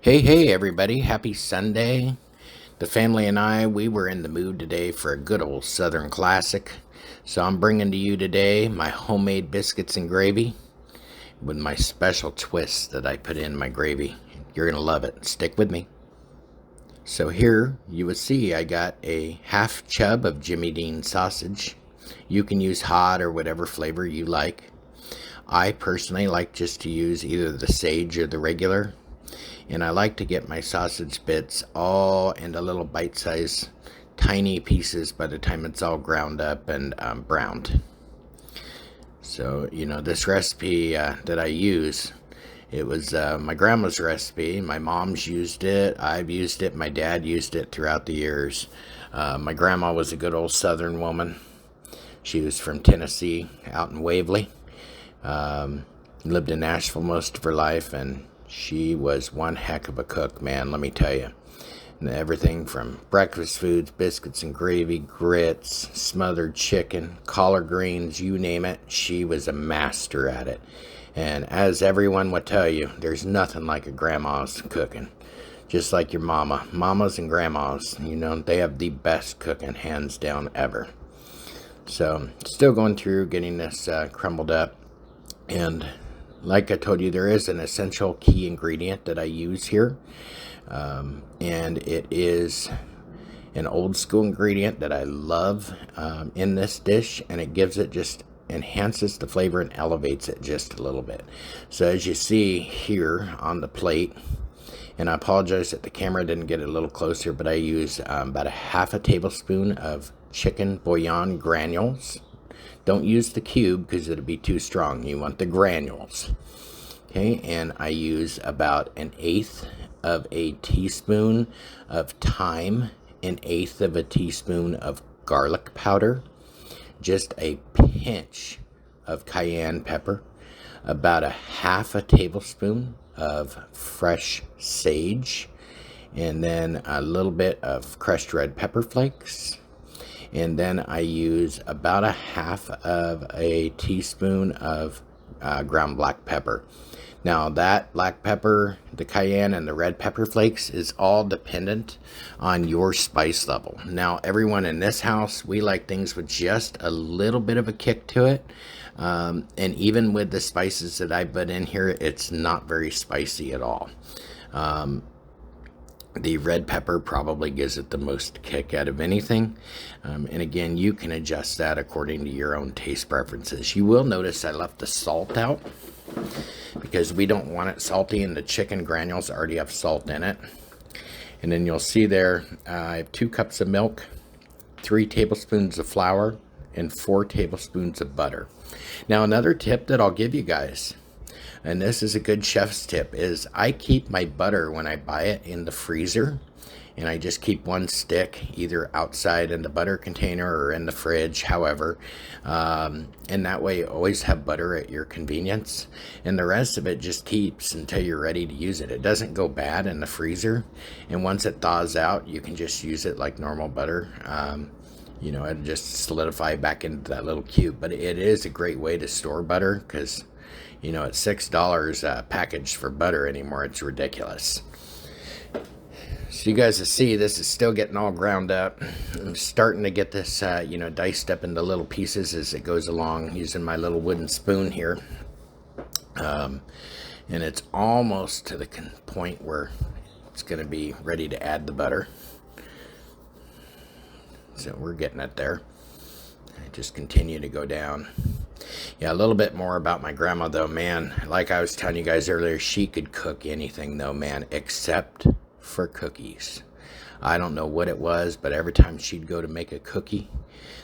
Hey, everybody. Happy Sunday. The family and I, we were in the mood today for a good old Southern classic. So I'm bringing to you today my homemade biscuits and gravy with my special twist that I put in my gravy. You're going to love it. Stick with me. So here you will see I got a half chub of Jimmy Dean sausage. You can use hot or whatever flavor you like. I personally like just to use either the sage or the regular. And I like to get my sausage bits all into little bite-sized tiny pieces by the time it's all ground up and browned. So, this recipe that I use, it was my grandma's recipe. My mom's used it. I've used it. My dad used it throughout the years. My grandma was a good old Southern woman. She was from Tennessee, out in Waverly. Lived in Nashville most of her life, and she was one heck of a cook, man, let me tell you. And everything from breakfast foods, biscuits and gravy, grits, smothered chicken, collard greens, you name it. She was a master at it. And as everyone would tell you, there's nothing like a grandma's cooking. Just like your mama. Mamas and grandmas, they have the best cooking, hands down, ever. So, still going through getting this crumbled up. And like I told you, there is an essential key ingredient that I use here. And it is an old school ingredient that I love in this dish. And it enhances the flavor and elevates it just a little bit. So as you see here on the plate, and I apologize that the camera didn't get a little closer, but I use about a half a tablespoon of chicken bouillon granules. Don't use the cube because it'll be too strong. You want the granules. Okay, and I use about 1/8 of a teaspoon of thyme, 1/8 of a teaspoon of garlic powder, just a pinch of cayenne pepper, about a half a tablespoon of fresh sage, and then a little bit of crushed red pepper flakes. And then I use about a half of a teaspoon of ground black pepper. Now that black pepper, the cayenne, and the red pepper flakes is all dependent on your spice level. Now everyone in this house, we like things with just a little bit of a kick to it. And even with the spices that I put in here, it's not very spicy at all. The red pepper probably gives it the most kick out of anything. And again, you can adjust that according to your own taste preferences. You will notice I left the salt out because we don't want it salty, and the chicken granules already have salt in it. And then you'll see there, I have 2 cups of milk, 3 tablespoons of flour, and 4 tablespoons of butter. Now another tip that I'll give you guys, and this is a good chef's tip, is I keep my butter when I buy it in the freezer, and I just keep 1 stick either outside in the butter container or in the fridge, however, and that way you always have butter at your convenience, and the rest of it just keeps until you're ready to use it. It doesn't go bad in the freezer, and once it thaws out, you can just use it like normal butter. It'll just solidify back into that little cube. But it is a great way to store butter because it's $6 a package for butter anymore. It's ridiculous. So you guys will see this is still getting all ground up. I'm starting to get this, diced up into little pieces as it goes along using my little wooden spoon here. And it's almost to the point where it's going to be ready to add the butter. So we're getting it there. I just continue to go down. Yeah, a little bit more about my grandma though, man. Like I was telling you guys earlier, she could cook anything though, man, except for cookies. I don't know what it was, but every time she'd go to make a cookie,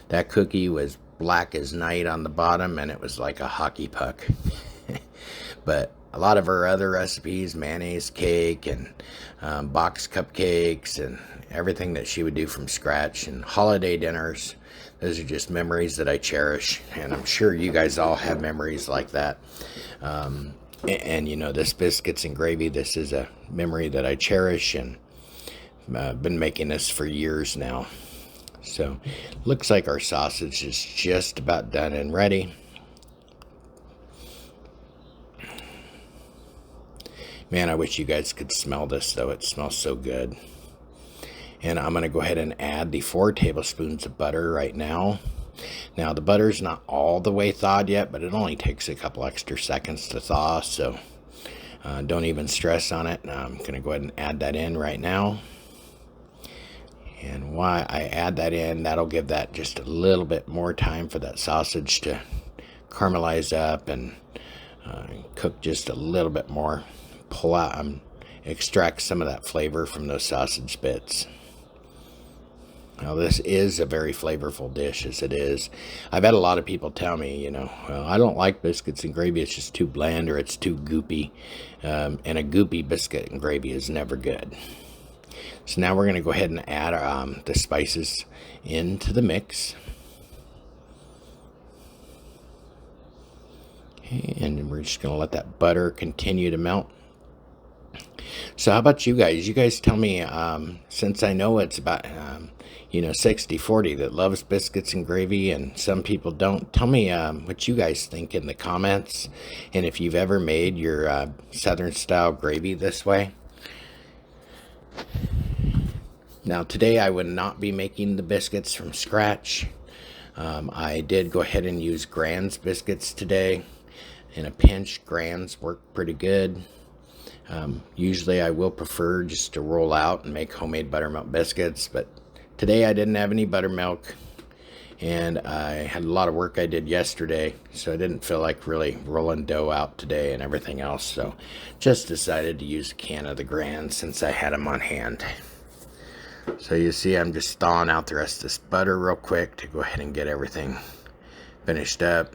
that cookie was black as night on the bottom, and it was like a hockey puck. But a lot of her other recipes, mayonnaise cake and box cupcakes and everything that she would do from scratch, and holiday dinners, those are just memories that I cherish, and I'm sure you guys all have memories like that. And this biscuits and gravy, this is a memory that I cherish, and I've been making this for years now. So looks like our sausage is just about done and ready. Man, I wish you guys could smell this, though. It smells so good. And I'm going to go ahead and add the 4 tablespoons of butter right now. Now, the butter's not all the way thawed yet, but it only takes a couple extra seconds to thaw, so don't even stress on it. Now, I'm going to go ahead and add that in right now. And while I add that in, that'll give that just a little bit more time for that sausage to caramelize up and cook just a little bit more. Pull out, extract some of that flavor from those sausage bits. Now, this is a very flavorful dish as it is. I've had a lot of people tell me, well, I don't like biscuits and gravy. It's just too bland or it's too goopy. And a goopy biscuit and gravy is never good. So now we're going to go ahead and add the spices into the mix. Okay, and we're just going to let that butter continue to melt. So how about you guys? You guys tell me, since I know it's about 60-40 that loves biscuits and gravy and some people don't, tell me what you guys think in the comments, and if you've ever made your southern style gravy this way. Now today I would not be making the biscuits from scratch. I did go ahead and use Grand's biscuits today. In a pinch, Grand's work pretty good. Usually I will prefer just to roll out and make homemade buttermilk biscuits, but today I didn't have any buttermilk, and I had a lot of work I did yesterday, so I didn't feel like really rolling dough out today and everything else, so just decided to use a can of the Grand since I had them on hand. So you see I'm just thawing out the rest of this butter real quick to go ahead and get everything finished up.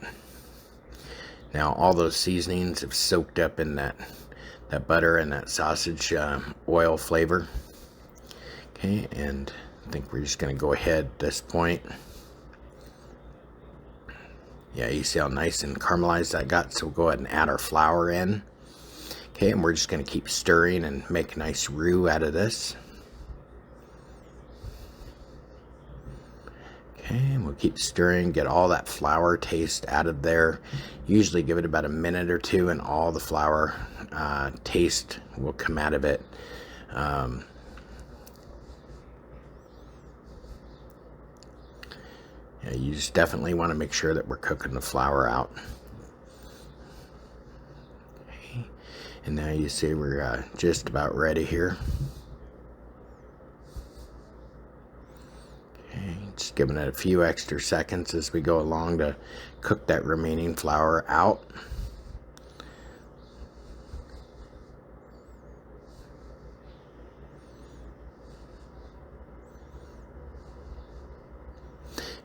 Now all those seasonings have soaked up in that butter and that sausage oil flavor. Okay, and I think we're just going to go ahead at this point. Yeah, you see how nice and caramelized that got, so we'll go ahead and add our flour in. Okay, and we're just going to keep stirring and make a nice roux out of this. Okay, and we'll keep stirring, get all that flour taste out of there. Usually give it about a minute or two and all the flour taste will come out of it. Yeah, you just definitely want to make sure that we're cooking the flour out. Okay. And now you see we're just about ready here. Okay, just giving it a few extra seconds as we go along to cook that remaining flour out.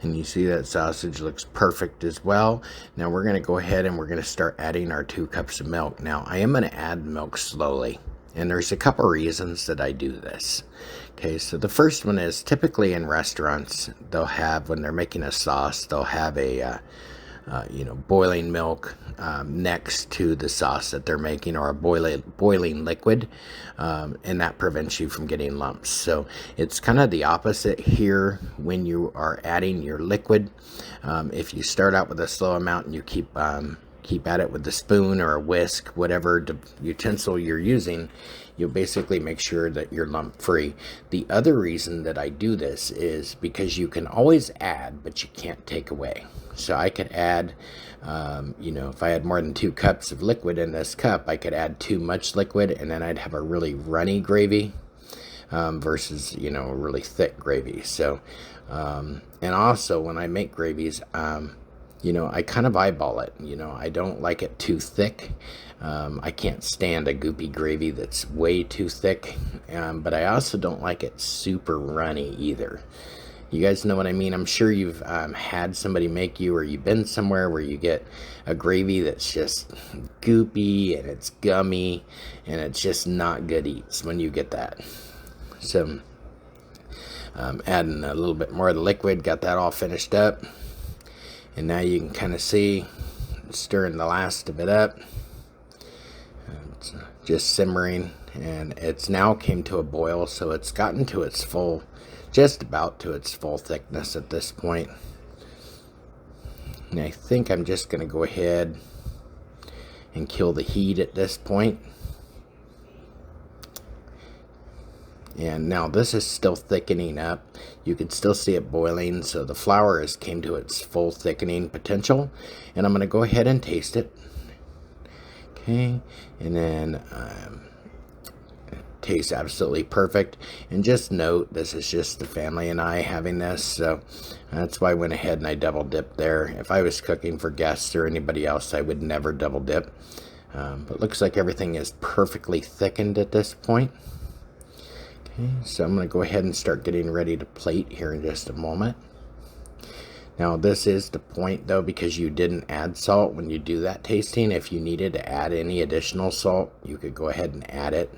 And you see that sausage looks perfect as well. Now we're going to go ahead and we're going to start adding our 2 cups of milk. Now I am going to add milk slowly, and there's a couple reasons that I do this. Okay, so the first one is typically in restaurants they'll have, when they're making a sauce, they'll have a boiling milk next to the sauce that they're making, or a boiling liquid, and that prevents you from getting lumps. So it's kind of the opposite here when you are adding your liquid. If you start out with a slow amount and you keep at it with the spoon or a whisk, whatever utensil you're using, you'll basically make sure that you're lump free. The other reason that I do this is because you can always add, but you can't take away. So I could add, if I had more than 2 cups of liquid in this cup, I could add too much liquid, and then I'd have a really runny gravy versus, a really thick gravy. So, and also when I make gravies, I kind of eyeball it. I don't like it too thick. I can't stand a goopy gravy that's way too thick, but I also don't like it super runny either. You guys know what I mean? I'm sure you've had somebody make you, or you've been somewhere where you get a gravy that's just goopy and it's gummy and it's just not good eats when you get that. So adding a little bit more of the liquid, got that all finished up. And now you can kind of see, stirring the last of it up. It's just simmering, and it's now came to a boil, so it's gotten to its full, just about to its full thickness at this point. And I think I'm just going to go ahead and kill the heat at this point. And now this is still thickening up. You can still see it boiling, so the flour has came to its full thickening potential. And I'm going to go ahead and taste it. Okay, and then tastes absolutely perfect. And just note, this is just the family and I having this, so that's why I went ahead and I double dipped there. If I was cooking for guests or anybody else, I would never double dip. But looks like everything is perfectly thickened at this point. Okay, so I'm going to go ahead and start getting ready to plate here in just a moment. Now this is the point though, because you didn't add salt when you do that tasting. If you needed to add any additional salt, you could go ahead and add it.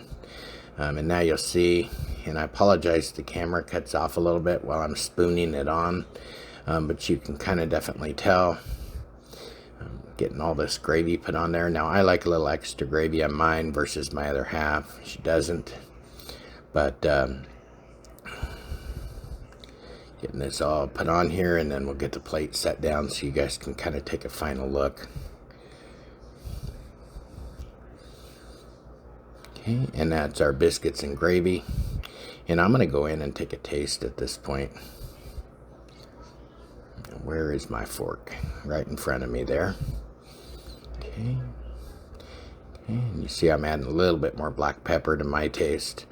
And now you'll see, and I apologize, the camera cuts off a little bit while I'm spooning it on, but you can kind of definitely tell. Getting all this gravy put on there. Now I like a little extra gravy on mine versus my other half. She doesn't. But getting this all put on here, and then we'll get the plate set down so you guys can kind of take a final look. Okay, and that's our biscuits and gravy. And I'm going to go in and take a taste at this point. Where is my fork? Right in front of me there. Okay. And you see I'm adding a little bit more black pepper to my taste.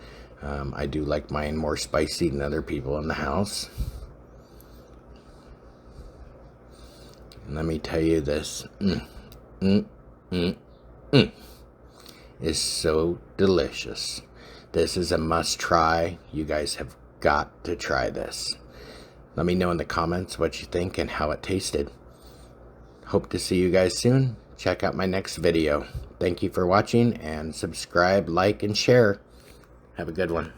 I do like mine more spicy than other people in the house. And let me tell you this. Is so delicious. This is a must try. You guys have got to try this. Let me know in the comments what you think and how it tasted. Hope to see you guys soon. Check out my next video. Thank you for watching, and subscribe, like, and share. Have a good one.